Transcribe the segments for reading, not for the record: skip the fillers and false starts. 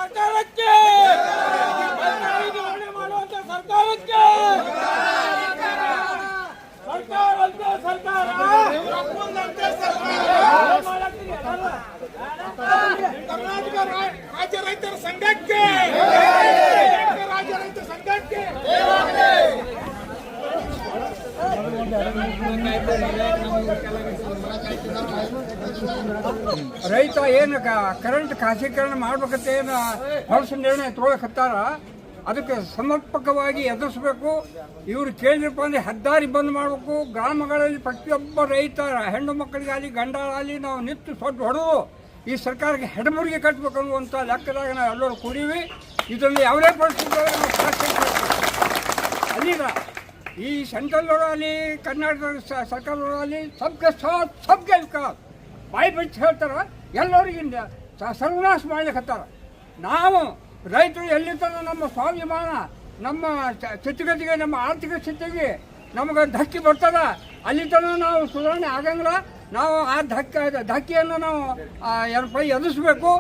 ಸರ್ಕಾರಕ್ಕೆ ಮಾಡುವಂತ ಸರ್ಕಾರಕ್ಕೆ ಸರ್ಕಾರ ಕರ್ನಾಟಕ ರಾಜ್ಯ ರೈತರ ಸಂಘಕ್ಕೆ ರಾಜ್ಯ ರೈತರ ಸಂಘಕ್ಕೆ ರೈತ ಏನು ಕರೆಂಟ್ ಖಾಸಗೀಕರಣ ಮಾಡ್ಬೇಕಂತ ಏನು ಹೊಸ ನಿರ್ಣಯ ತೊಗೊಳಕತ್ತಾರ, ಅದಕ್ಕೆ ಸಮರ್ಪಕವಾಗಿ ಎದುರಿಸಬೇಕು. ಇವರು ಕೇಳಿರಪ್ಪ ಅಂದರೆ ಹೆದ್ದಾರಿ ಬಂದ್ ಮಾಡಬೇಕು. ಗ್ರಾಮಗಳಲ್ಲಿ ಪ್ರತಿಯೊಬ್ಬ ರೈತ ಹೆಣ್ಣು ಮಕ್ಕಳಿಗಾಗಲಿ ಗಂಡಾಗಲಿ ನಾವು ನಿಂತು ಸೊಟ್ಟು ಹೊಡೆದು ಈ ಸರ್ಕಾರಕ್ಕೆ ಹೆಡಮುರಿಗೆ ಕಟ್ಟಬೇಕು ಅನ್ನುವಂಥ ಲೆಕ್ಕದಾಗ ನಾವು ಎಲ್ಲರೂ ಕೂಡೀವಿ. ಇದರಲ್ಲಿ ಯಾವುದೇ ಪರಿಸ್ಥಿತಿ ಅಲ್ಲಿಗ ಈ ಸೆಂಟ್ರಲ್ನವರಾಗಲಿ ಕರ್ನಾಟಕ ಸರ್ಕಾರದವರಾಗಲಿ ಸಬ್ಗೆ ಸಾಥ್ ಸಬ್ಗೆ ವಿಕಾಸ್ ಬಾಯಿ ಬಿಟ್ಟು ಹೇಳ್ತಾರೆ, ಎಲ್ಲರಿಗಿಂದ ಸರ್ವನಾಶ ಮಾಡ್ಲಿಕ್ಕತ್ತಾರ. ನಾವು ರೈತರು ಎಲ್ಲಿಂದ ನಮ್ಮ ಸ್ವಾಭಿಮಾನ, ನಮ್ಮ ಸ್ಥಿತಿಗತಿಗೆ, ನಮ್ಮ ಆರ್ಥಿಕ ಸ್ಥಿತಿಗೆ ನಮಗೆ ಧಕ್ಕೆ ಬರ್ತದ, ಅಲ್ಲಿ ತನಕ ನಾವು ಸುಧಾರಣೆ ಆಗಂಗಿಲ್ಲ. ನಾವು ಆ ಧಕ್ಕೆಯನ್ನು ನಾವು ಎದುರಿಸಬೇಕು.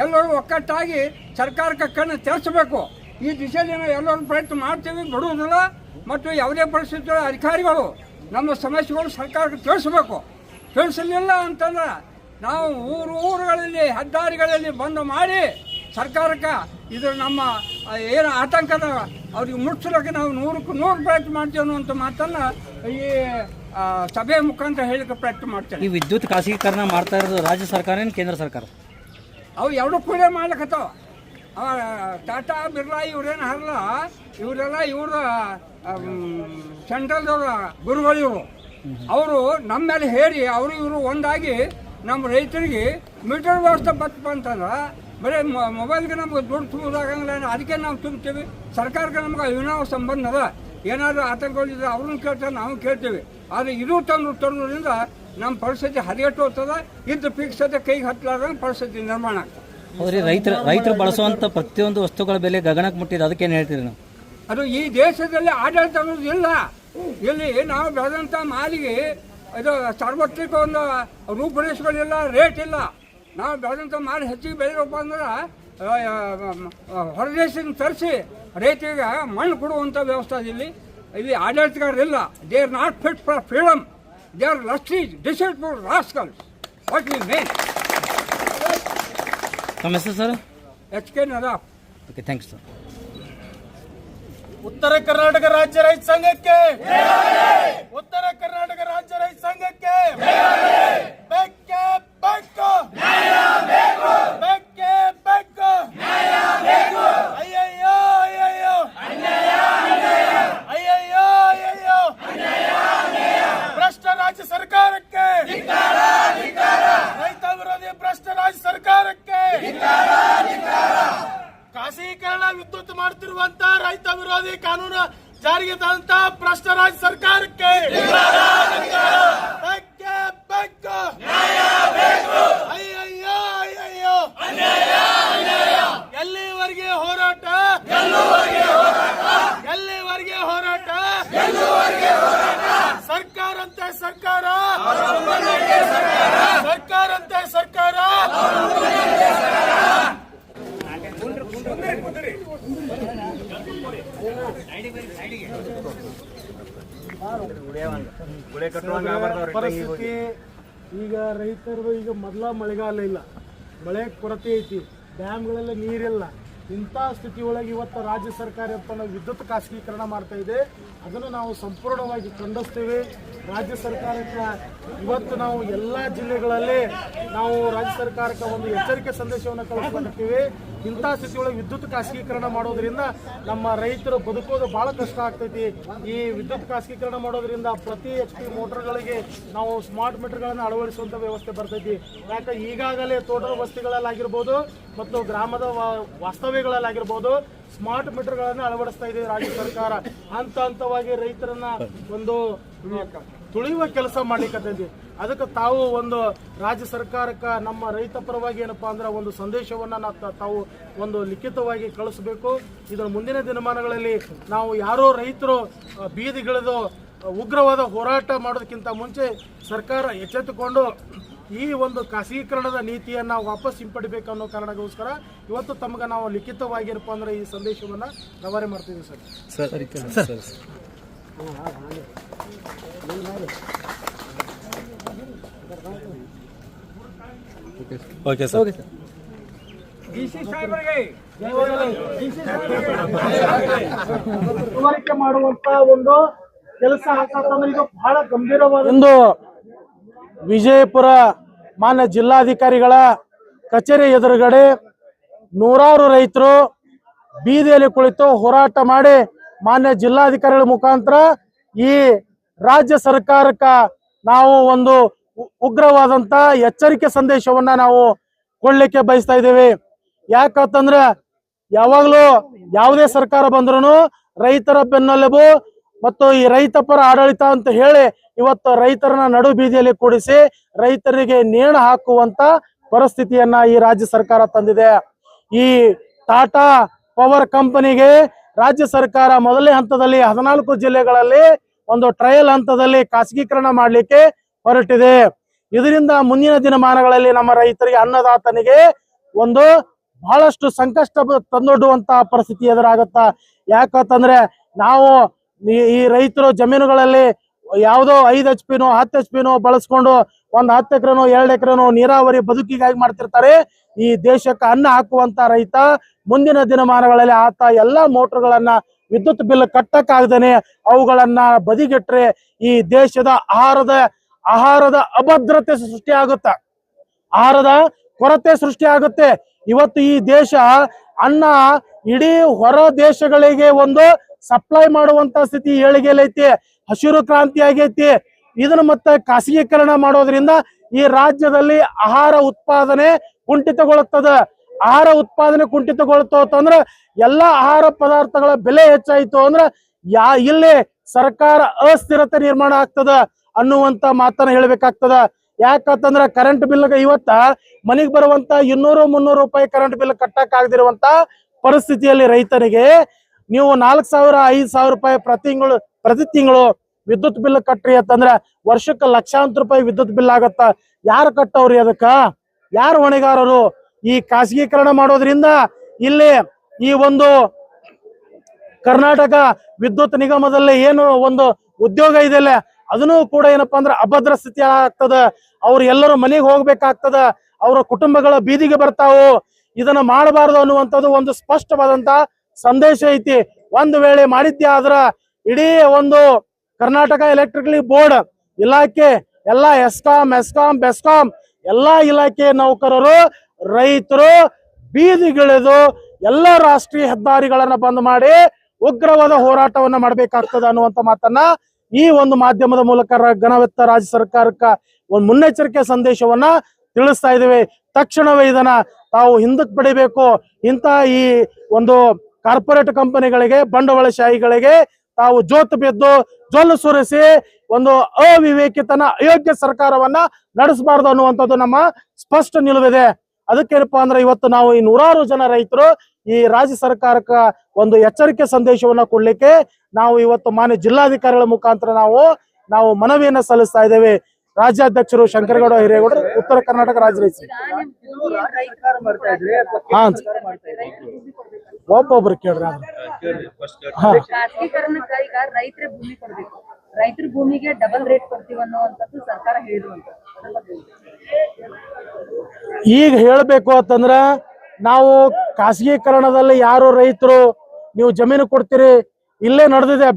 ಎಲ್ಲರೂ ಒಕ್ಕಟ್ಟಾಗಿ ಸರ್ಕಾರಕ್ಕೆ ಕಣ್ಣು ತೆರೆಸಬೇಕು. ಈ ದಿಶೆಯಲ್ಲಿ ನಾವು ಎಲ್ಲರೂ ಪ್ರಯತ್ನ ಮಾಡ್ತೀವಿ, ಬಿಡುವುದಿಲ್ಲ. ಮತ್ತು ಯಾವುದೇ ಪರಿಸ್ಥಿತಿ ಅಧಿಕಾರಿಗಳು ನಮ್ಮ ಸಮಸ್ಯೆಗಳು ಸರ್ಕಾರಕ್ಕೆ ತಿಳಿಸಬೇಕು. ತಿಳಿಸಲಿಲ್ಲ ಅಂತಂದ್ರೆ ನಾವು ಊರುಗಳಲ್ಲಿ ಹೆದ್ದಾರಿಗಳಲ್ಲಿ ಬಂದ್ ಮಾಡಿ ಸರ್ಕಾರಕ್ಕೆ ಇದು ನಮ್ಮ ಏನು ಆತಂಕದ ಅವ್ರಿಗೆ ಮುಟ್ಸಲಿಕ್ಕೆ ನಾವು 100ಕ್ಕೆ 100 ಪ್ರಯತ್ನ ಮಾಡ್ತೀವಿ ಅನ್ನುವಂಥ ಮಾತನ್ನು ಈ ಸಭೆ ಮುಖಾಂತರ ಹೇಳಿಕೆ ಪ್ರಯತ್ನ ಮಾಡ್ತೇವೆ. ಈ ವಿದ್ಯುತ್ ಖಾಸಗೀಕರಣ ಮಾಡ್ತಾ ಇರೋದು ರಾಜ್ಯ ಸರ್ಕಾರ ಏನು ಕೇಂದ್ರ ಸರ್ಕಾರ? ಅವು ಎರಡು ಕೂಡ ಮಾಡ್ಲಿಕ್ಕತ್ತಾವ. ಟಾಟಾ ಬಿರ್ಲಾ ಇವ್ರೇನು ಹರಲ್ಲ, ಇವರೆಲ್ಲ ಇವ್ರ ಸೆಂಟ್ರಲ್ದವ್ರ ಗುರುಗಳು ಇವರು. ಅವರು ನಮ್ಮ ಮೇಲೆ ಹೇರಿ ಅವರು ಇವರು ಒಂದಾಗಿ ನಮ್ಮ ರೈತರಿಗೆ ಮೀಟರ್ ವ್ಯವಸ್ಥೆ ಬರ್ತಪ್ಪ ಅಂತಂದ್ರೆ ಬರೀ ಮೊಬೈಲ್ಗೆ ನಮ್ಗೆ ದುಡ್ಡು ತುಂಬುದಾಗಂಗಿಲ್ಲ. ಅದಕ್ಕೆ ನಾವು ತುಂಬ್ತೀವಿ. ಸರ್ಕಾರಕ್ಕೆ ನಮ್ಗೆ ಅವಿನಾವ ಸಂಬಂಧ ಅದ. ಏನಾದರೂ ಆತಂಕಗಳಿದ್ರೆ ಅವ್ರನ್ನ ಕೇಳ್ತಾರೆ, ನಾವು ಕೇಳ್ತೀವಿ. ಆದರೆ ಇದು ತರೋದ್ರಿಂದ ನಮ್ಮ ಪರಿಸ್ಥಿತಿ ಹದಗೆಟ್ಟು ಹೋಗ್ತದ. ಇದ್ದು ಫಿಕ್ಸತೆ ಕೈಗೆ ಹತ್ತಲಾರ್ದಂಗೆ ಪರಿಸ್ಥಿತಿ ನಿರ್ಮಾಣ ಆಗ್ತದೆ. ಹೌದ್ರಿ, ರೈತರು ಬಳಸುವಂಥ ಪ್ರತಿಯೊಂದು ವಸ್ತುಗಳ ಬೆಲೆ ಗಗನಕ್ಕೆ ಮುಟ್ಟಿದೆ. ಅದಕ್ಕೇನು ಹೇಳ್ತೀರಿ ನಾವು? ಅದು ಈ ದೇಶದಲ್ಲಿ ಆಡಳಿತ ಅನ್ನೋದು ಇಲ್ಲ. ಇಲ್ಲಿ ನಾವು ಬೆಳೆದಂಥ ಮಾಲಿಗೆ ಇದು ಸಾರ್ವತ್ರಿಕ ಒಂದು ರೂಪುರೇಷೆಗಳಿಲ್ಲ, ರೇಟ್ ಇಲ್ಲ. ನಾವು ಬೆಳೆದಂಥ ಮಾಲ್ ಹೆಚ್ಚಿಗೆ ಬೆಳೆಯಪ್ಪ ಅಂದ್ರೆ ಹೊರದೇಶದಿಂದ ತರಿಸಿ ರೈತರಿಗೆ ಮಣ್ಣು ಕೊಡುವಂಥ ವ್ಯವಸ್ಥೆ ಇಲ್ಲಿ ಆಡಳಿತಗಾರರಿಲ್ಲ. They are not fit for freedom, they are lusty deceitful rascals. What we mean. ತಮ್ಮ ಹೆಸರು sir? HK Nadaf. Okay, thanks sir. ಉತ್ತರ ಕರ್ನಾಟಕ ರಾಜ್ಯ ರೈತ ಸಂಘಕ್ಕೆ, ಉತ್ತರ ಕರ್ನಾಟಕ ರಾಜ್ಯ ರೈತ ಸಂಘಕ್ಕೆ ಬೇಕೇ ಬೇಕು, ಬೇಕೇ ಬೇಕು. ಅಯ್ಯಯ್ಯೋ ಅಯ್ಯಯ್ಯೋ, ಅಯ್ಯಯ್ಯೋ ಅಯ್ಯಯ್ಯೋ, ಭ್ರಷ್ಟ ರಾಜ್ಯ ಸರ್ಕಾರಕ್ಕೆ, ರೈತ ವಿರೋಧಿ ಭ್ರಷ್ಟ ರಾಜ್ಯ ಸರ್ಕಾರಕ್ಕೆ, ಖಾಸಗೀಕರಣ ವಿದ್ಯುತ್ ಮಾಡುತ್ತಿರುವಂತ ರೈತ ವಿರೋಧಿ ಕಾನೂನು ಜಾರಿಗೆ ತಂದಂತ ಭ್ರಷ್ಟ ರಾಜ್ಯ ಸರ್ಕಾರಕ್ಕೆ ಬೇಕೇ ಬೇಕು. ಅಯ್ಯಯ್ಯೋ ಅಯ್ಯಯ್ಯೋ, ಎಲ್ಲಿವರೆಗೆ ಹೋರಾಟ, ಎಲ್ಲಿವರೆಗೆ ಹೋರಾಟ, ಸರ್ಕಾರಂತೆ ಸರ್ಕಾರ, ಸರ್ಕಾರಂತೆ ಸರ್ಕಾರ. ಪರಿಸ್ಥಿತಿ ಈಗ ರೈತರದು ಈಗ ಮೊದಲ ಮಳೆಗಾಲ ಇಲ್ಲ, ಮಳೆ ಕೊರತೆ ಐತಿ, ಡ್ಯಾಮ್ಗಳೆಲ್ಲ ನೀರಿಲ್ಲ. ಇಂಥ ಸ್ಥಿತಿ ಒಳಗೆ ಇವತ್ತು ರಾಜ್ಯ ಸರ್ಕಾರ ವಿದ್ಯುತ್ ಖಾಸಗೀಕರಣ ಮಾಡ್ತಾ ಇದೆ. ಅದನ್ನು ನಾವು ಸಂಪೂರ್ಣವಾಗಿ ಖಂಡಿಸ್ತೇವೆ. ರಾಜ್ಯ ಸರ್ಕಾರಕ್ಕೆ ಇವತ್ತು ನಾವು ಎಲ್ಲ ಜಿಲ್ಲೆಗಳಲ್ಲಿ ನಾವು ರಾಜ್ಯ ಸರ್ಕಾರಕ್ಕೆ ಒಂದು ಎಚ್ಚರಿಕೆ ಸಂದೇಶವನ್ನು ಕಳಿಸ್ಕೊಂಡಿರ್ತೀವಿ. ಇಂಥ ಸ್ಥಿತಿ ಒಳಗೆ ವಿದ್ಯುತ್ ಖಾಸಗೀಕರಣ ಮಾಡೋದ್ರಿಂದ ನಮ್ಮ ರೈತರು ಬದುಕೋದು ಭಾಳ ಕಷ್ಟ ಆಗ್ತೈತಿ. ಈ ವಿದ್ಯುತ್ ಖಾಸಗೀಕರಣ ಮಾಡೋದ್ರಿಂದ ಪ್ರತಿ HP ಮೋಟರ್ಗಳಿಗೆ ನಾವು ಸ್ಮಾರ್ಟ್ ಮೀಟರ್ಗಳನ್ನು ಅಳವಡಿಸುವಂಥ ವ್ಯವಸ್ಥೆ ಬರ್ತೈತಿ. ಯಾಕೆ ಈಗಾಗಲೇ ತೋಟದ ಬಸ್ತಿಗಳಲ್ಲಾಗಿರ್ಬೋದು ಮತ್ತು ಗ್ರಾಮದ ವಾಸ್ತವ್ಯಗಳಲ್ಲಾಗಿರ್ಬೋದು ಸ್ಮಾರ್ಟ್ ಮೀಟರ್ಗಳನ್ನು ಅಳವಡಿಸ್ತಾ ಇದೆ ರಾಜ್ಯ ಸರ್ಕಾರ. ಹಂತ ಹಂತವಾಗಿ ರೈತರನ್ನ ಒಂದು ತುಳಿಯುವ ಕೆಲಸ ಮಾಡ್ಲಿಕ್ಕತ್ತೈತಿ. ಅದಕ್ಕೆ ತಾವು ಒಂದು ರಾಜ್ಯ ಸರ್ಕಾರಕ್ಕೆ ನಮ್ಮ ರೈತ ಪರವಾಗಿ ಏನಪ್ಪಾ ಅಂದ್ರೆ ಒಂದು ಸಂದೇಶವನ್ನ ತಾವು ಒಂದು ಲಿಖಿತವಾಗಿ ಕಳಿಸಬೇಕು. ಇದರ ಮುಂದಿನ ದಿನಮಾನಗಳಲ್ಲಿ ನಾವು ಯಾರೋ ರೈತರು ಬೀದಿಗಿಳಿದು ಉಗ್ರವಾದ ಹೋರಾಟ ಮಾಡೋದಕ್ಕಿಂತ ಮುಂಚೆ ಸರ್ಕಾರ ಎಚ್ಚೆತ್ತುಕೊಂಡು ಈ ಒಂದು ಖಾಸಗೀಕರಣದ ನೀತಿಯನ್ನು ವಾಪಸ್ ಹಿಂಪಡಿಬೇಕು ಅನ್ನೋ ಕಾರಣಕ್ಕೋಸ್ಕರ ಇವತ್ತು ತಮಗೆ ನಾವು ಲಿಖಿತವಾಗಿರಪ್ಪ ಅಂದ್ರೆ ಈ ಸಂದೇಶವನ್ನು ರವಾನೆ ಮಾಡ್ತೀವಿ ಸರ್. Okay sir. ಮನವರಿಕೆ ಮಾಡುವಂತ ಒಂದು ಕೆಲಸ ಆಗ್ತಂದ್ರೆ ಇದು ಬಹಳ ಗಂಭೀರವಾದ ಒಂದು ವಿಜಯಪುರ ಮಾನ್ಯ ಜಿಲ್ಲಾಧಿಕಾರಿಗಳ ಕಚೇರಿ ಎದುರುಗಡೆ ನೂರಾರು ರೈತರು ಬೀದಿಯಲ್ಲಿ ಕುಳಿತು ಹೋರಾಟ ಮಾಡಿ ಮಾನ್ಯ ಜಿಲ್ಲಾಧಿಕಾರಿಗಳ ಮುಖಾಂತರ ಈ ರಾಜ್ಯ ಸರ್ಕಾರಕ್ಕ ನಾವು ಒಂದು ಉಗ್ರವಾದಂತ ಎಚ್ಚರಿಕೆ ಸಂದೇಶವನ್ನ ನಾವು ಕೊಡ್ಲಿಕ್ಕೆ ಬಯಸ್ತಾ ಇದ್ದೇವೆ. ಯಾಕಂತಂದ್ರೆ ಯಾವಾಗ್ಲೂ ಯಾವುದೇ ಸರ್ಕಾರ ಬಂದ್ರು ರೈತರ ಬೆನ್ನೆಲುಬು ಮತ್ತು ಈ ರೈತ ಪರ ಆಡಳಿತ ಅಂತ ಹೇಳಿ ಇವತ್ತು ರೈತರನ್ನ ನಡು ಬೀದಿಯಲ್ಲಿ ಕೂಡಿಸಿ ರೈತರಿಗೆ ನೇಣು ಹಾಕುವಂತ ಪರಿಸ್ಥಿತಿಯನ್ನ ಈ ರಾಜ್ಯ ಸರ್ಕಾರ ತಂದಿದೆ. ಈ ಟಾಟಾ ಪವರ್ ಕಂಪನಿಗೆ ರಾಜ್ಯ ಸರ್ಕಾರ ಮೊದಲನೇ ಹಂತದಲ್ಲಿ 14 ಜಿಲ್ಲೆಗಳಲ್ಲಿ ಒಂದು ಟ್ರಯಲ್ ಹಂತದಲ್ಲಿ ಖಾಸಗೀಕರಣ ಮಾಡಲಿಕ್ಕೆ ಹೊರಟಿದೆ. ಇದರಿಂದ ಮುಂದಿನ ದಿನಮಾನಗಳಲ್ಲಿ ನಮ್ಮ ರೈತರಿಗೆ ಅನ್ನದಾತನಿಗೆ ಒಂದು ಬಹಳಷ್ಟು ಸಂಕಷ್ಟ ತಂದೊಡ್ಡುವಂತ ಪರಿಸ್ಥಿತಿ ಎದುರಾಗುತ್ತ. ಯಾಕಂತಂದ್ರೆ ನಾವು ಈ ರೈತರು ಜಮೀನುಗಳಲ್ಲಿ ಯಾವುದೋ 5 HP 10 HP ಬಳಸ್ಕೊಂಡು ಒಂದು 10 ಎಕರೆನೋ 2 ಎಕರೆನೋ ನೀರಾವರಿ ಬದುಕಿಗಾಗಿ ಮಾಡ್ತಿರ್ತಾರೆ. ಈ ದೇಶಕ್ಕೆ ಅನ್ನ ಹಾಕುವಂತ ರೈತ ಮುಂದಿನ ದಿನಮಾನಗಳಲ್ಲಿ ಆತ ಎಲ್ಲಾ ಮೋಟರ್ಗಳನ್ನ ವಿದ್ಯುತ್ ಬಿಲ್ ಕಟ್ಟಕ್ಕಾಗ್ದೇನೆ ಅವುಗಳನ್ನ ಬದಿಗಿಟ್ರೆ ಈ ದೇಶದ ಆಹಾರದ ಅಭದ್ರತೆ ಸೃಷ್ಟಿ ಆಗುತ್ತೆ, ಆಹಾರದ ಕೊರತೆ ಸೃಷ್ಟಿ ಆಗುತ್ತೆ. ಇವತ್ತು ಈ ದೇಶ ಅನ್ನ ಇಡೀ ಹೊರ ದೇಶಗಳಿಗೆ ಒಂದು ಸಪ್ಲೈ ಮಾಡುವಂತ ಸ್ಥಿತಿ ಏಳಿಗೆಯಲ್ಲೈತಿ, ಹಸಿರು ಕ್ರಾಂತಿ ಆಗೈತಿ. ಇದನ್ನ ಮತ್ತೆ ಖಾಸಗೀಕರಣ ಮಾಡೋದ್ರಿಂದ ಈ ರಾಜ್ಯದಲ್ಲಿ ಆಹಾರ ಉತ್ಪಾದನೆ ಕುಂಠಿತಗೊಳ್ಳುತ್ತದೆ. ಆಹಾರ ಉತ್ಪಾದನೆ ಕುಂಠಿತಗೊಳ್ತಂದ್ರೆ ಎಲ್ಲಾ ಆಹಾರ ಪದಾರ್ಥಗಳ ಬೆಲೆ ಹೆಚ್ಚಾಯ್ತು ಅಂದ್ರೆ ಇಲ್ಲಿ ಸರ್ಕಾರ ಅಸ್ಥಿರತೆ ನಿರ್ಮಾಣ ಆಗ್ತದ ಅನ್ನುವಂತ ಮಾತನ್ನ ಹೇಳ್ಬೇಕಾಗ್ತದ. ಯಾಕಂತಂದ್ರ ಕರೆಂಟ್ ಬಿಲ್ ಇವತ್ತ ಮನೆಗೆ ಬರುವಂತ 200-300 ರೂಪಾಯಿ ಕರೆಂಟ್ ಬಿಲ್ ಕಟ್ಟಕ್ ಆಗದಿರುವಂತ ಪರಿಸ್ಥಿತಿಯಲ್ಲಿ ರೈತರಿಗೆ ನೀವು 4,000-5,000 ರೂಪಾಯಿ ಪ್ರತಿ ತಿಂಗಳು ವಿದ್ಯುತ್ ಬಿಲ್ ಕಟ್ರಿ ಅಂತಂದ್ರ ವರ್ಷಕ್ಕೆ ಲಕ್ಷಾಂತರ ರೂಪಾಯಿ ವಿದ್ಯುತ್ ಬಿಲ್ ಆಗತ್ತ. ಯಾರು ಕಟ್ಟವ್ರಿ? ಅದಕ್ಕ ಯಾರು ಹೊಣೆಗಾರರು? ಈ ಖಾಸಗೀಕರಣ ಮಾಡೋದ್ರಿಂದ ಇಲ್ಲಿ ಈ ಒಂದು ಕರ್ನಾಟಕ ವಿದ್ಯುತ್ ನಿಗಮದಲ್ಲಿ ಏನು ಒಂದು ಉದ್ಯೋಗ ಇದೆಯಲ್ಲ ಅದನ್ನು ಕೂಡ ಏನಪ್ಪಾ ಅಂದ್ರೆ ಅಭದ್ರ ಸ್ಥಿತಿ ಆಗ್ತದ. ಅವ್ರು ಎಲ್ಲರೂ ಮನೆಗೆ ಹೋಗ್ಬೇಕಾಗ್ತದ, ಅವರ ಕುಟುಂಬಗಳ ಬೀದಿಗೆ ಬರ್ತಾವು. ಇದನ್ನ ಮಾಡಬಾರದು ಅನ್ನುವಂಥದ್ದು ಒಂದು ಸ್ಪಷ್ಟವಾದಂತ ಸಂದೇಶ ಐತಿ. ಒಂದು ವೇಳೆ ಮಾಡಿದ್ದೆ ಆದ್ರ ಇಡೀ ಒಂದು ಕರ್ನಾಟಕ ಎಲೆಕ್ಟ್ರಿಕಲಿ ಬೋರ್ಡ್ ಇಲಾಖೆ ಎಲ್ಲಾ ಬೆಸ್ಕಾಂ ಎಲ್ಲಾ ಇಲಾಖೆ ನೌಕರರು ರೈತರು ಬೀದಿಗಿಳಿದು ಎಲ್ಲಾ ರಾಷ್ಟ್ರೀಯ ಹೆದ್ದಾರಿಗಳನ್ನ ಬಂದ್ ಮಾಡಿ ಉಗ್ರವಾದ ಹೋರಾಟವನ್ನ ಮಾಡ್ಬೇಕಾಗ್ತದ ಅನ್ನುವಂತ ಮಾತನ್ನ ಈ ಒಂದು ಮಾಧ್ಯಮದ ಮೂಲಕ ಗಣವೆತ್ತ ರಾಜ್ಯ ಸರ್ಕಾರಕ್ಕ ಒಂದು ಮುನ್ನೆಚ್ಚರಿಕೆ ಸಂದೇಶವನ್ನ ತಿಳಿಸ್ತಾ ಇದ್ದೇವೆ. ತಕ್ಷಣವೇ ಇದನ್ನ ತಾವು ಹಿಂದಕ್ಕೆ ಪಡಿಬೇಕು. ಇಂತ ಈ ಒಂದು ಕಾರ್ಪೊರೇಟ್ ಕಂಪನಿಗಳಿಗೆ, ಬಂಡವಾಳಶಾಹಿಗಳಿಗೆ ತಾವು ಜೋತು ಬಿದ್ದು ಜೊಲ್ಲು ಸುರಿಸಿ ಒಂದು ಅವಿವೇಕಿತನ ಅಯೋಗ್ಯ ಸರ್ಕಾರವನ್ನ ನಡೆಸಬಾರದು ಅನ್ನುವಂಥದ್ದು ನಮ್ಮ ಸ್ಪಷ್ಟ ನಿಲುವಿದೆ. ಅದಕ್ಕೇನಪ್ಪಾ ಅಂದ್ರೆ ಇವತ್ತು ನಾವು ಈ ನೂರಾರು ಜನ ರೈತರು ಈ ರಾಜ್ಯ ಸರ್ಕಾರಕ್ಕ ಒಂದು ಎಚ್ಚರಿಕೆ ಸಂದೇಶವನ್ನ ಕೊಡ್ಲಿಕ್ಕೆ ನಾವು ಇವತ್ತು ಮಾನ್ಯ ಜಿಲ್ಲಾಧಿಕಾರಿಗಳ ಮುಖಾಂತರ ನಾವು ಮನವಿಯನ್ನ ಸಲ್ಲಿಸ್ತಾ ಇದ್ದೇವೆ. ರಾಜ್ಯಾಧ್ಯಕ್ಷರು ಶಂಕರಗೌಡ ಹಿರೇಗೌಡರು, ಉತ್ತರ ಕರ್ನಾಟಕ ರಾಜ್ಯ ರೈತ. ಹಾ ಒಬ್ಬೊಬ್ರು ಕೇಳ್ರಿ. ರೈತರ ಭೂಮಿಗೆ ಡಬಲ್ ರೇಟ್ ಕೊಡ್ತೀವಿ ಅನ್ನುವಂಥದ್ದು ಸರ್ಕಾರ ಹೇಳಿರುವಂಥದ್ದು. ಈಗ ಹೇಳ್ಬೇಕು ಅಂತಂದ್ರ ನಾವು ಖಾಸಗೀಕರಣದಲ್ಲಿ ಯಾರು ರೈತರು ನೀವು ಜಮೀನು ಕೊಡ್ತೀರಿ, ಇಲ್ಲೇ ನಡೆದಿದೆ.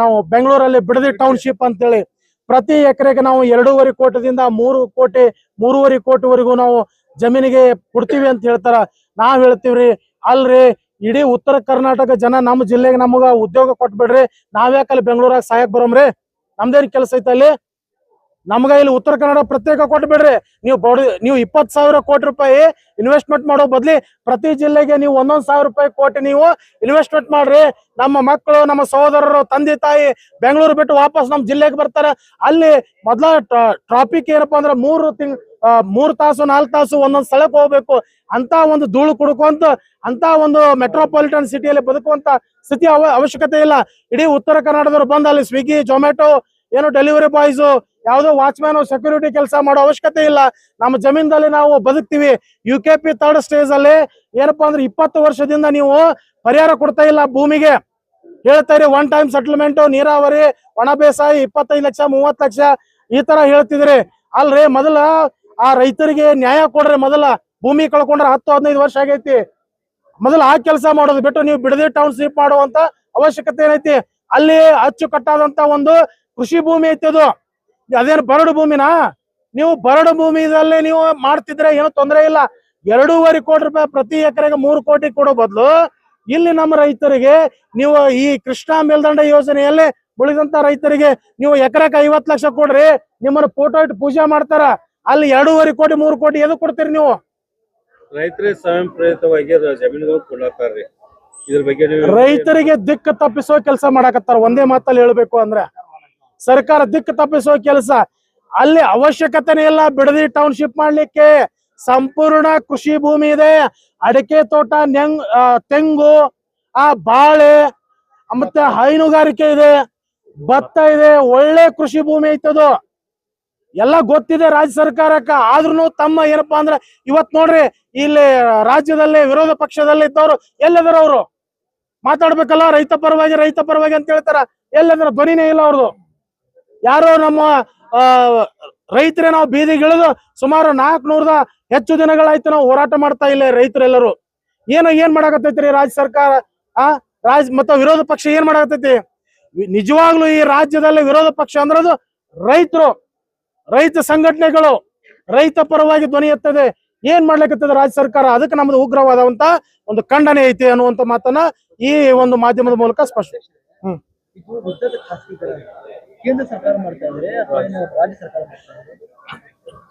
ನಾವು ಬೆಂಗಳೂರಲ್ಲಿ ಬಿಡದಿ ಟೌನ್ಶಿಪ್ ಅಂತೇಳಿ ಪ್ರತಿ ಎಕರೆಗೆ ನಾವು 2.5 ಕೋಟಿದಿಂದ 3 ಕೋಟಿ 3.5 ಕೋಟಿವರೆಗೂ ನಾವು ಜಮೀನಿಗೆ ಕೊಡ್ತೀವಿ ಅಂತ ಹೇಳ್ತಾರ. ನಾವ್ ಹೇಳ್ತೀವ್ರಿ ಅಲ್ರಿ, ಇಡೀ ಉತ್ತರ ಕರ್ನಾಟಕ ಜನ ನಮ್ಮ ಜಿಲ್ಲೆಗೆ ನಮಗ ಉದ್ಯೋಗ ಕೊಟ್ಬಿಡ್ರಿ, ನಾವ್ಯಾಕಲ್ಲಿ ಬೆಂಗಳೂರಾಗ ಸಹಾಯಕ್ ಬರೋಮ್ರಿ? ನಮ್ದೇನ್ ಕೆಲಸ ಐತೆ ಅಲ್ಲಿ? ನಮ್ಗ ಇಲ್ಲಿ ಉತ್ತರ ಕನ್ನಡ ಪ್ರತ್ಯೇಕ ಕೊಟ್ಬಿಡ್ರಿ. ನೀವು 20,000 ಕೋಟಿ ರೂಪಾಯಿ ಇನ್ವೆಸ್ಟ್ಮೆಂಟ್ ಮಾಡೋ ಬದ್ಲಿ ಪ್ರತಿ ಜಿಲ್ಲೆಗೆ ನೀವು 1,100,000 ರೂಪಾಯಿ ಕೋಟಿ ನೀವು ಇನ್ವೆಸ್ಟ್ಮೆಂಟ್ ಮಾಡ್ರಿ. ನಮ್ಮ ಮಕ್ಕಳು, ನಮ್ಮ ಸಹೋದರರು, ತಂದೆ ತಾಯಿ ಬೆಂಗಳೂರು ಬಿಟ್ಟು ವಾಪಸ್ ನಮ್ಮ ಜಿಲ್ಲೆಗೆ ಬರ್ತಾರೆ. ಅಲ್ಲಿ ಮೊದ್ಲ ಟ್ರಾಫಿಕ್ ಏನಪ್ಪಾ ಅಂದ್ರೆ 3 ತಾಸು 4 ತಾಸು ಒಂದೊಂದ್ ಸ್ಥಳಕ್ಕೆ ಹೋಗ್ಬೇಕು. ಅಂತ ಒಂದು ಧೂಳು ಕುಡ್ಕೊಂತ ಅಂತ ಒಂದು ಮೆಟ್ರೋಪಾಲಿಟನ್ ಸಿಟಿಯಲ್ಲಿ ಬದುಕುವಂತ ಸ್ಥಿತಿ ಅವಶ್ಯಕತೆ ಇಲ್ಲ. ಇಡೀ ಉತ್ತರ ಕರ್ನಾಟಕದವ್ರು ಬಂದು ಅಲ್ಲಿ ಸ್ವಿಗ್ಗಿ, ಜೊಮ್ಯಾಟೊ ಏನೋ ಡೆಲಿವರಿ ಬಾಯ್ಸ್, ಯಾವುದೋ ವಾಚ್ಮ್ಯಾನ್, ಸೆಕ್ಯೂರಿಟಿ ಕೆಲಸ ಮಾಡೋ ಅವಶ್ಯಕತೆ ಇಲ್ಲ. ನಮ್ಮ ಜಮೀನಲ್ಲಿ ನಾವು ಬದುಕ್ತಿವಿ. UKP 3rd ಸ್ಟೇಜ್ ಅಲ್ಲಿ ಏನಪ್ಪಾ ಅಂದ್ರೆ 20 ವರ್ಷದಿಂದ ನೀವು ಪರಿಹಾರ ಕೊಡ್ತಾ ಇಲ್ಲ ಭೂಮಿಗೆ. ಹೇಳ್ತಾರೆ ಒನ್ ಟೈಮ್ ಸೆಟಲ್ಮೆಂಟ್, ನೀರಾವರಿ, ಒಣ ಬೇಸಾಯ 25 ಲಕ್ಷ 30 ಲಕ್ಷ ಈ ತರ ಹೇಳ್ತಿದ್ರಿ. ಅಲ್ರಿ ಮೊದಲ ಆ ರೈತರಿಗೆ ನ್ಯಾಯ ಕೊಡ್ರಿ. ಮೊದಲ ಭೂಮಿ ಕಳ್ಕೊಂಡ್ರೆ 10-15 ವರ್ಷ ಆಗೈತಿ. ಮೊದಲ ಆ ಕೆಲಸ ಮಾಡೋದು ಬಿಟ್ಟು ನೀವು ಬಿಡದಿ ಟೌನ್ಶಿಪ್ ಮಾಡುವಂತ ಅವಶ್ಯಕತೆ ಏನೈತಿ? ಅಲ್ಲಿ ಅಚ್ಚುಕಟ್ಟಾದಂತ ಒಂದು ಕೃಷಿ ಭೂಮಿ ಐತಿ. ಅದು ಅದೇನು ಬರಡು ಭೂಮಿನಾ? ನೀವು ಬರಡು ಭೂಮಿದಲ್ಲಿ ನೀವು ಮಾಡ್ತಿದ್ರೆ ಏನು ತೊಂದರೆ ಇಲ್ಲ. 2.5 ಕೋಟಿ ರೂಪಾಯಿ ಪ್ರತಿ ಎಕರೆಗೆ 3 ಕೋಟಿ ಕೊಡೋ ಬದಲು ಇಲ್ಲಿ ನಮ್ಮ ರೈತರಿಗೆ ನೀವು ಈ ಕೃಷ್ಣಾ ಮೇಲ್ದಂಡ ಯೋಜನೆಯಲ್ಲಿ ಉಳಿದಂತ ರೈತರಿಗೆ ನೀವು ಎಕರೆಗೆ 50 ಲಕ್ಷ ಕೊಡ್ರಿ. ನಿಮ್ಮನ್ನ ಫೋಟೋ ಇಟ್ಟು ಪೂಜೆ ಮಾಡ್ತಾರ. ಅಲ್ಲಿ 2.5 ಕೋಟಿ 3 ಕೋಟಿ ಎದಕ್ ಕೊಡ್ತೀರಿ ನೀವು? ರೈತರೇ ಸ್ವಯಂ ಪ್ರೇರಿತವಾಗಿ ಜಮೀನುಗಳು ಕೊಡ್ಲಾತಾರ್ರಿ. ಇದ್ರ ಬಗ್ಗೆ ರೈತರಿಗೆ ದಿಕ್ಕು ತಪ್ಪಿಸೋ ಕೆಲಸ ಮಾಡಾಕತ್ತಾರ. ಒಂದೇ ಮಾತಲ್ಲಿ ಹೇಳ್ಬೇಕು ಅಂದ್ರೆ ಸರ್ಕಾರ ದಿಕ್ಕು ತಪ್ಪಿಸೋ ಕೆಲಸ. ಅಲ್ಲಿ ಅವಶ್ಯಕತೆನೇ ಇಲ್ಲ ಬಿಡದಿ ಟೌನ್ಶಿಪ್ ಮಾಡ್ಲಿಕ್ಕೆ. ಸಂಪೂರ್ಣ ಕೃಷಿ ಭೂಮಿ ಇದೆ. ಅಡಿಕೆ ತೋಟ, ತೆಂಗು, ಬಾಳೆ, ಮತ್ತೆ ಹೈನುಗಾರಿಕೆ ಇದೆ, ಭತ್ತ ಇದೆ. ಒಳ್ಳೆ ಕೃಷಿ ಭೂಮಿ ಐತದು. ಎಲ್ಲ ಗೊತ್ತಿದೆ ರಾಜ್ಯ ಸರ್ಕಾರಕ್ಕ. ಆದ್ರೂ ತಮ್ಮ ಏನಪ್ಪಾ ಅಂದ್ರೆ ಇವತ್ ನೋಡ್ರಿ ಇಲ್ಲಿ ರಾಜ್ಯದಲ್ಲಿ ವಿರೋಧ ಪಕ್ಷದಲ್ಲಿ ಇದ್ದವರು ಎಲ್ಲದಾರ? ಅವರು ಮಾತಾಡ್ಬೇಕಲ್ಲ ರೈತ ಪರವಾಗಿ ಅಂತ ಹೇಳ್ತಾರ. ಎಲ್ಲದರ ಧ್ವನಿನೇ ಇಲ್ಲ ಅವ್ರದ್ದು. ಯಾರೋ ನಮ್ಮ ರೈತರೇ ನಾವು ಬೀದಿಗಿಳಿದು ಸುಮಾರು 400 ಹೆಚ್ಚು ದಿನಗಳಾಯ್ತು ನಾವು ಹೋರಾಟ ಮಾಡ್ತಾ ಇಲ್ಲ ರೈತರೆಲ್ಲರೂ. ಏನ್ ಮಾಡಾಕತ್ತೈತ್ರಿ ರಾಜ್ಯ ಸರ್ಕಾರ? ಮತ್ತೆ ವಿರೋಧ ಪಕ್ಷ ಏನ್ ಮಾಡಾಕತ್ತೈತಿ? ನಿಜವಾಗ್ಲೂ ಈ ರಾಜ್ಯದಲ್ಲಿ ವಿರೋಧ ಪಕ್ಷ ಅಂದ್ರದು ರೈತರು, ರೈತ ಸಂಘಟನೆಗಳು, ರೈತ ಪರವಾಗಿ ಧ್ವನಿ ಎತ್ತದೆ. ಏನ್ ಮಾಡ್ಲಿಕ್ಕತ್ತದ ರಾಜ್ಯ ಸರ್ಕಾರ? ಅದಕ್ಕೆ ನಮ್ದು ಉಗ್ರವಾದಂತ ಒಂದು ಖಂಡನೆ ಐತಿ ಅನ್ನುವಂತ ಮಾತನ್ನ ಈ ಒಂದು ಮಾಧ್ಯಮದ ಮೂಲಕ ಸ್ಪಷ್ಟ. ಕೇಂದ್ರ ಸರ್ಕಾರ ಮಾಡ್ತಾ ಇದ್ರೆ ಅಥವಾ ರಾಜ್ಯ ಸರ್ಕಾರ ಮಾಡ್ತಾ ಇದ್ರೆ?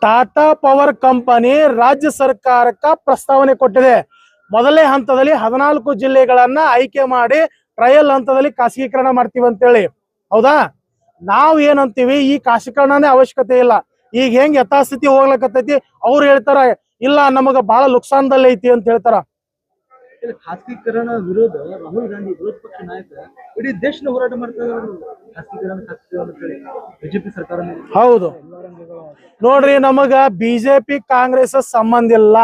ಟಾಟಾ ಪವರ್ ಕಂಪನಿ ರಾಜ್ಯ ಸರ್ಕಾರಕ್ಕ ಪ್ರಸ್ತಾವನೆ ಕೊಟ್ಟಿದೆ. ಮೊದಲನೇ ಹಂತದಲ್ಲಿ 14 ಜಿಲ್ಲೆಗಳನ್ನ ಆಯ್ಕೆ ಮಾಡಿ ಟ್ರಯಲ್ ಹಂತದಲ್ಲಿ ಖಾಸಗೀಕರಣ ಮಾಡ್ತೀವಿ ಅಂತೇಳಿ. ಹೌದಾ? ನಾವ್ ಏನಂತೀವಿ, ಈ ಖಾಸಗೀಕರಣನೇ ಅವಶ್ಯಕತೆ ಇಲ್ಲ. ಈಗ ಹೆಂಗ್ ಯಥಾಸ್ಥಿತಿ ಹೋಗ್ಲಕತ್ತೈತಿ, ಅವ್ರು ಹೇಳ್ತಾರ ಇಲ್ಲ ನಮಗ ಬಹಳ ನುಕ್ಸಾನದಲ್ಲಿ ಐತಿ ಅಂತ ಹೇಳ್ತಾರ. ಖಾಸಗೀಕರಣ ವಿರೋಧ ರಾಹುಲ್ ಗಾಂಧಿ ವಿರೋಧ ಪಕ್ಷ ನಾಯಕ ಇಡೀ ದೇಶದ ಹೋರಾಟ ಮಾಡ್ತಾ ಇದ್ದಾರೆ. ಬಿಜೆಪಿ ಸರ್ಕಾರ. ಹೌದು ನೋಡ್ರಿ, ನಮಗ ಬಿಜೆಪಿ ಕಾಂಗ್ರೆಸ್ ಸಂಬಂಧ ಇಲ್ಲ.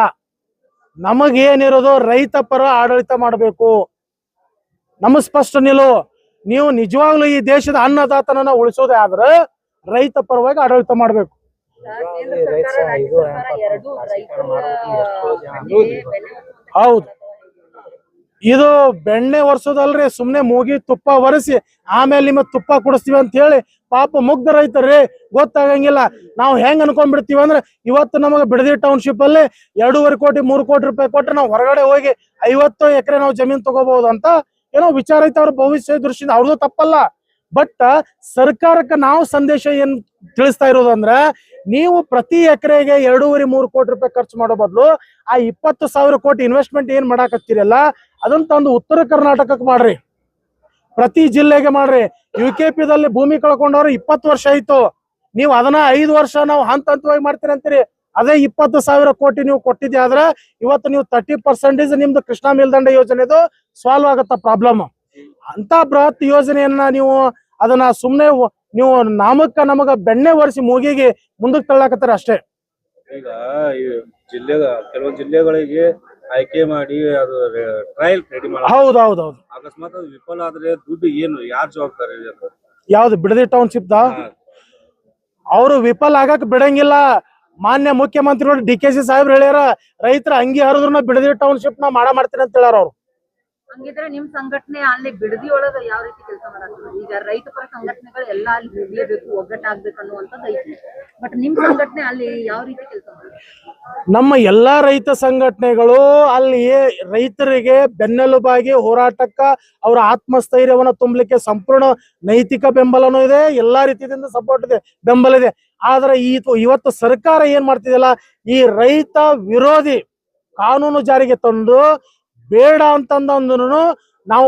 ನಮಗೇನಿರೋದು ರೈತ ಪರ ಆಡಳಿತ ಮಾಡಬೇಕು. ನಮ್ಮ ಸ್ಪಷ್ಟ ನಿಲುವು. ನೀವು ನಿಜವಾಗ್ಲೂ ಈ ದೇಶದ ಅನ್ನದಾತನನ್ನ ಉಳಿಸೋದೇ ಆದ್ರೆ ರೈತ ಪರವಾಗಿ ಆಡಳಿತ ಮಾಡ್ಬೇಕು. ಹೌದು, ಇದು ಬೆಣ್ಣೆ ಒರ್ಸೋದಲ್ರಿ, ಸುಮ್ನೆ ಮೂಗಿ ತುಪ್ಪ ಒರೆಸಿ ಆಮೇಲೆ ನಿಮ್ಮ ತುಪ್ಪ ಕುಡಿಸ್ತೀವಿ ಅಂತ ಹೇಳಿ ಪಾಪ ಮುಗ್ಧ ರೈತರ್ರಿ ಗೊತ್ತಾಗಂಗಿಲ್ಲ. ನಾವು ಹೆಂಗ್ ಅನ್ಕೊಂಡ್ಬಿಡ್ತೀವಿ ಅಂದ್ರೆ ಇವತ್ತು ನಮಗೆ ಬಿಡದಿ ಟೌನ್ಶಿಪ್ ಅಲ್ಲಿ 2.5 ಕೋಟಿ 3 ಕೋಟಿ ರೂಪಾಯಿ ಕೊಟ್ರೆ ನಾವು ಹೊರಗಡೆ ಹೋಗಿ 50 ಎಕರೆ ನಾವು ಜಮೀನ್ ತಗೋಬಹುದು ಅಂತ ಏನೋ ವಿಚಾರ ಐತೆ. ಅವ್ರ ಭವಿಷ್ಯ ದೃಷ್ಟಿಯಿಂದ ಅವ್ರದ್ದು ತಪ್ಪಲ್ಲ. ಬಟ್ ಸರ್ಕಾರಕ್ಕೆ ನಾವು ಸಂದೇಶ ಏನ್ ತಿಳಿಸ್ತಾ ಇರೋದು ಅಂದ್ರೆ, ನೀವು ಪ್ರತಿ ಎಕರೆಗೆ 2.5-3 ಕೋಟಿ ರೂಪಾಯಿ ಖರ್ಚು ಮಾಡೋ ಬದಲು ಆ 20,000 ಕೋಟಿ ಇನ್ವೆಸ್ಟ್ಮೆಂಟ್ ಏನ್ ಮಾಡಾಕತ್ತೀರಲ್ಲ ಅದನ್ನ ತಂದು ಉತ್ತರ ಕರ್ನಾಟಕಕ್ಕೆ ಮಾಡ್ರಿ, ಪ್ರತಿ ಜಿಲ್ಲೆಗೆ ಮಾಡ್ರಿ. UKP ದಲ್ಲಿ ಭೂಮಿ ಕಳ್ಕೊಂಡವ್ರು 20 ವರ್ಷ ಆಯ್ತು. ನೀವು ಅದನ್ನ 5 ವರ್ಷ ನಾವು ಹಂತವಾಗಿ ಮಾಡ್ತೀರಿ ಅಂತೀರಿ. ಅದೇ 20,000 ಕೋಟಿ ನೀವು ಕೊಟ್ಟಿದ್ದೆ ಆದ್ರೆ ಇವತ್ತು ನೀವು 30% ನಿಮ್ದು ಕೃಷ್ಣಾ ಮೇಲ್ದಂಡ ಯೋಜನೆದು ಸಾಲ್ವ್ ಆಗತ್ತ ಪ್ರಾಬ್ಲಮ್. ಅಂತ ಬೃಹತ್ ಯೋಜನೆಯನ್ನ ನೀವು ಅದನ್ನ ಸುಮ್ನೆ ನೀವು ನಾಮಕ್ಕ ನಮಗ ಬೆಣ್ಣೆ ಒರೆಸಿ ಮೂಗಿಗೆ ಮುಂದಕ್ಕೆ ತಳ್ಳಾಕತ್ತಾರ ಅಷ್ಟೇ. ಈಗ ಈ ಕೆಲವೊಂದು ಜಿಲ್ಲೆಗಳಿಗೆ ಆಯ್ಕೆ ಮಾಡಿ ಅದು ಟ್ರಯಲ್ ರೆಡಿ ಮಾಡಿ. ಹೌದೌದೌದು. ಅಕಸ್ಮಾತ್ ಅದು ವಿಫಲ ಆದ್ರೆ ದುಡ್ಡು ಏನು, ಯಾರು ಜವಾಬ್ದಾರಿ? ಯಾವ್ದು ಬಿಡದಿ ಟೌನ್ಶಿಪ್ ಅವರು ವಿಫಲ ಆಗಕ್ ಬಿಡಂಗಿಲ್ಲ. ಮಾನ್ಯ ಮುಖ್ಯಮಂತ್ರಿಗಳು DKC ಸಾಹೇಬ್ರು ಹೇಳ್ಯಾರ, ರೈತರ ಅಂಗಿ ಹರಿದ್ರು ಬಿಡದಿ ಟೌನ್ಶಿಪ್ ನಾ ಮಾಡ್ತೀನಿ ಅಂತ ಹೇಳ್ಯಾರ ಅವ್ರು. ಹಂಗಿದ್ರೆ ನಿಮ್ ಸಂಘಟನೆ ಅಲ್ಲಿ ಬಿಡದಿ ಒಳಗ ಯಾವ ರೀತಿ ಕೆಲಸ ಮಾಡಾಕ್ತದೆ? ಈಗ ರೈತ ಪರ ಸಂಘಟನೆಗಳು ಎಲ್ಲ ಅಲ್ಲಿ ಹೋಗ್ಲೇಬೇಕು, ಒಗ್ಗಟ್ಟಾಗ್ಬೇಕು ಅನ್ನುವಂಥದ್ದು ಐತಿ. ಬಟ್ ನಿಮ್ ಸಂಘಟನೆ ಅಲ್ಲಿ ಯಾವ ರೀತಿ ಕೆಲಸ ಮಾಡುತ್ತೆ? ನಮ್ಮ ಎಲ್ಲಾ ರೈತ ಸಂಘಟನೆಗಳು ಅಲ್ಲಿ ರೈತರಿಗೆ ಬೆನ್ನೆಲುಬಾಗಿ ಹೋರಾಟಕ್ಕ ಅವರ ಆತ್ಮಸ್ಥೈರ್ಯವನ್ನ ತುಂಬಲಿಕ್ಕೆ ಸಂಪೂರ್ಣ ನೈತಿಕ ಬೆಂಬಲನೂ ಇದೆ, ಎಲ್ಲಾ ರೀತಿಯಿಂದ ಸಪೋರ್ಟ್ ಇದೆ, ಬೆಂಬಲ ಇದೆ. ಆದ್ರೆ ಇವತ್ತು ಸರ್ಕಾರ ಏನ್ ಮಾಡ್ತಿದೆಯಲ್ಲ, ಈ ರೈತ ವಿರೋಧಿ ಕಾನೂನು ಜಾರಿಗೆ ತಂದು ಬೇಡ ಅಂತಂದ್ರು ನಾವು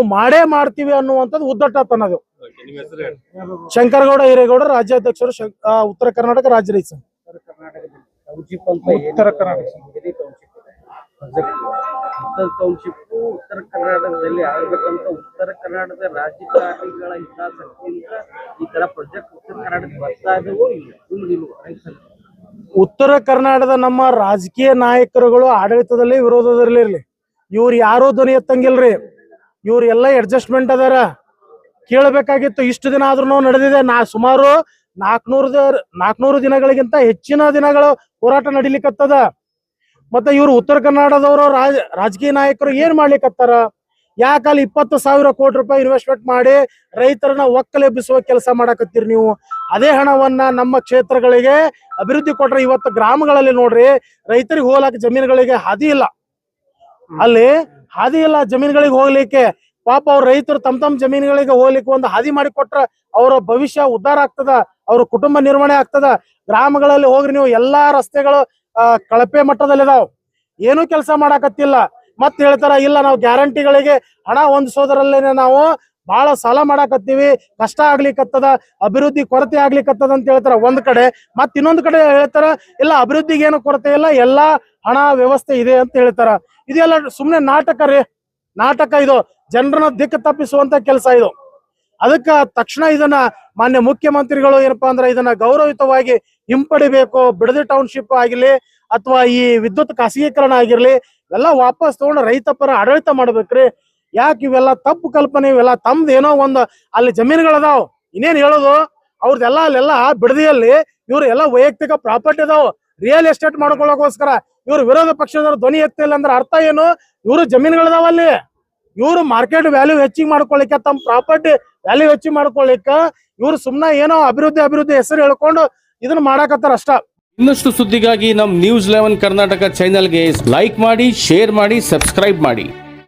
ಮಾಡ್ತೀವಿ ಅನ್ನುವಂಥದ್ದು ಉದ್ದಟತನದು. ಶಂಕರಗೌಡ ಹಿರೇಗೌಡ, ರಾಜ್ಯಾಧ್ಯಕ್ಷರು, ಉತ್ತರ ಕರ್ನಾಟಕ ರಾಜ್ಯ ರೈತ ಸಂಘ. ಉತ್ತರ ಕರ್ನಾಟಕ ಪ್ರಾಜೆಕ್ಟ್ ಟೌನ್ಶಿಪ್ ಉತ್ತರ ಕರ್ನಾಟಕದಲ್ಲಿ ಆಗಬೇಕಂತ ಉತ್ತರ ಕರ್ನಾಟಕದ ರಾಜಕಾರಣಿಗಳ ಹಿತಾಸಕ್ತಿಯಿಂದ ಈ ತರ ಪ್ರಾಜೆಕ್ಟ್ ಉತ್ತರ ಕರ್ನಾಟಕ ಬರ್ತಾ ಇದಾವೋ ಇಲ್ಲ ರೈತರು ಉತ್ತರ ಕರ್ನಾಟಕದ ನಮ್ಮ ರಾಜಕೀಯ ನಾಯಕರುಗಳು ಆಡಳಿತದಲ್ಲಿ ವಿರೋಧದಲ್ಲಿ ಇರ್ಲಿ, ಇವ್ರು ಯಾರೋ ಧ್ವನಿ ಎತ್ತಂಗಿಲ್ರಿ. ಇವ್ರು ಎಲ್ಲ ಅಡ್ಜಸ್ಟ್ಮೆಂಟ್ ಅದಾರ. ಕೇಳಬೇಕಾಗಿತ್ತು, ಇಷ್ಟು ದಿನ ಆದ್ರೂ ನಡೆದಿದೆ. ಸುಮಾರು 400 ದಿನಗಳಿಗಿಂತ ಹೆಚ್ಚಿನ ದಿನಗಳು ಹೋರಾಟ ನಡಿಲಿಕ್ಕತ್ತದ. ಮತ್ತೆ ಇವ್ರು ಉತ್ತರ ಕರ್ನಾಟಕದವರು ರಾಜಕೀಯ ನಾಯಕರು ಏನ್ ಮಾಡ್ಲಿಕ್ಕತ್ತಾರ? ಯಾಕಲ್ಲಿ 20,000 ಕೋಟಿ ರೂಪಾಯಿ ಇನ್ವೆಸ್ಟ್ಮೆಂಟ್ ಮಾಡಿ ರೈತರನ್ನ ಒಕ್ಕಲೆಬ್ಬಿಸುವ ಕೆಲಸ ಮಾಡಕತ್ತೀರಿ ನೀವು. ಅದೇ ಹಣವನ್ನ ನಮ್ಮ ಕ್ಷೇತ್ರಗಳಿಗೆ ಅಭಿವೃದ್ಧಿ ಕೊಟ್ರೆ ಇವತ್ತು ಗ್ರಾಮಗಳಲ್ಲಿ ನೋಡ್ರಿ, ರೈತರಿಗೆ ಹೋಗ್ಲಾಕ ಜಮೀನುಗಳಿಗೆ ಹಾದಿ ಇಲ್ಲ. ಅಲ್ಲಿ ಹಾದಿ ಇಲ್ಲ ಜಮೀನುಗಳಿಗೆ ಹೋಗ್ಲಿಕ್ಕೆ. ಪಾಪ ಅವ್ರ ರೈತರು ತಮ್ಮ ಜಮೀನುಗಳಿಗೆ ಹೋಗ್ಲಿಕ್ಕೆ ಒಂದು ಹಾದಿ ಮಾಡಿ ಕೊಟ್ರ ಅವರ ಭವಿಷ್ಯ ಉದ್ಧಾರ ಆಗ್ತದ, ಅವ್ರ ಕುಟುಂಬ ನಿರ್ವಹಣೆ ಆಗ್ತದ. ಗ್ರಾಮಗಳಲ್ಲಿ ಹೋಗ್ರಿ ನೀವು, ಎಲ್ಲಾ ರಸ್ತೆಗಳು ಕಳಪೆ ಮಟ್ಟದಲ್ಲಿದಾವ್, ಏನೂ ಕೆಲಸ ಮಾಡಾಕತ್ತಿಲ್ಲ. ಮತ್ ಹೇಳ್ತಾರ ಇಲ್ಲ ನಾವು ಗ್ಯಾರಂಟಿಗಳಿಗೆ ಹಣ ಹೊಂದಿಸೋದ್ರಲ್ಲೇನೆ ನಾವು ಬಹಳ ಸಾಲ ಮಾಡಾಕತ್ತೀವಿ, ಕಷ್ಟ ಆಗ್ಲಿಕ್ಕತ್ತದ, ಅಭಿವೃದ್ಧಿ ಕೊರತೆ ಆಗ್ಲಿಕ್ಕತ್ತದ ಅಂತ ಹೇಳ್ತಾರ ಒಂದ್ ಕಡೆ. ಮತ್ ಇನ್ನೊಂದ್ ಕಡೆ ಹೇಳ್ತಾರ ಇಲ್ಲ ಅಭಿವೃದ್ಧಿಗೆ ಏನು ಕೊರತೆ ಇಲ್ಲ, ಎಲ್ಲಾ ಹಣ ವ್ಯವಸ್ಥೆ ಇದೆ ಅಂತ ಹೇಳ್ತಾರ. ಇದೆಲ್ಲ ಸುಮ್ನೆ ನಾಟಕ ರೀ, ನಾಟಕ. ಇದು ಜನರನ್ನ ದಿಕ್ಕು ತಪ್ಪಿಸುವಂತ ಕೆಲಸ ಇದು. ಅದಕ್ಕ ತಕ್ಷಣ ಇದನ್ನ ಮಾನ್ಯ ಮುಖ್ಯಮಂತ್ರಿಗಳು ಏನಪ್ಪಾ ಅಂದ್ರೆ ಇದನ್ನ ಗೌರವಯುತವಾಗಿ ಹಿಂಪಡಿಬೇಕು. ಬಿಡದಿ ಟೌನ್ಶಿಪ್ ಆಗಿರ್ಲಿ ಅಥವಾ ಈ ವಿದ್ಯುತ್ ಖಾಸಗೀಕರಣ ಆಗಿರ್ಲಿ, ಇವೆಲ್ಲ ವಾಪಸ್ ತಗೊಂಡು ರೈತ ಪರ ಆಡಳಿತ ಮಾಡ್ಬೇಕ್ರಿ. ಯಾಕೆ ಇವೆಲ್ಲ ತಪ್ಪು ಕಲ್ಪನೆ? ಇವೆಲ್ಲ ತಮ್ದು ಏನೋ ಒಂದು ಅಲ್ಲಿ ಜಮೀನುಗಳದಾವ್, ಇನ್ನೇನ್ ಹೇಳೋದು? ಅವ್ರದ್ದೆಲ್ಲ ಅಲ್ಲೆಲ್ಲ ಬಿಡದಿಯಲ್ಲಿ ಇವ್ರು ಎಲ್ಲ ವೈಯಕ್ತಿಕ ಪ್ರಾಪರ್ಟಿ ಅದಾವ್, ರಿಯಲ್ ಎಸ್ಟೇಟ್ ಮಾಡ್ಕೊಳ್ಳೋಕೋಸ್ಕರ. ಇವ್ರು ವಿರೋಧ ಪಕ್ಷದವ್ರು ಧ್ವನಿ ಎತ್ತಿಲ್ಲ ಅಂದ್ರೆ ಅರ್ಥ ಏನು? ಇವ್ರು ಜಮೀನುಗಳದಾವ ಅಲ್ಲಿ, ಇವ್ರು ಮಾರ್ಕೆಟ್ ವ್ಯಾಲ್ಯೂ ಹೆಚ್ಚಿಗೆ ಮಾಡ್ಕೊಳ್ಳಿಕ್ಕೆ, ತಮ್ಮ ಪ್ರಾಪರ್ಟಿ ವ್ಯಾಲ್ಯೂ ಹೆಚ್ಚಿಗೆ ಮಾಡ್ಕೊಳ್ಳಿಕ್ಕ ಇವ್ರು ಸುಮ್ನ ಏನೋ ಅಭಿವೃದ್ಧಿ ಹೆಸರು ಹೇಳ್ಕೊಂಡು ಇದನ್ನ ಮಾಡಾಕತ್ತಾರ ಅಷ್ಟ. ಇನ್ನಷ್ಟು ಸುದ್ದಿಗಾಗಿ ನಮ್ಮ News 11 ಕರ್ನಾಟಕ ಚಾನೆಲ್ಗೆ ಲೈಕ್ ಮಾಡಿ, ಶೇರ್ ಮಾಡಿ, ಸಬ್ಸ್ಕ್ರೈಬ್ ಮಾಡಿ.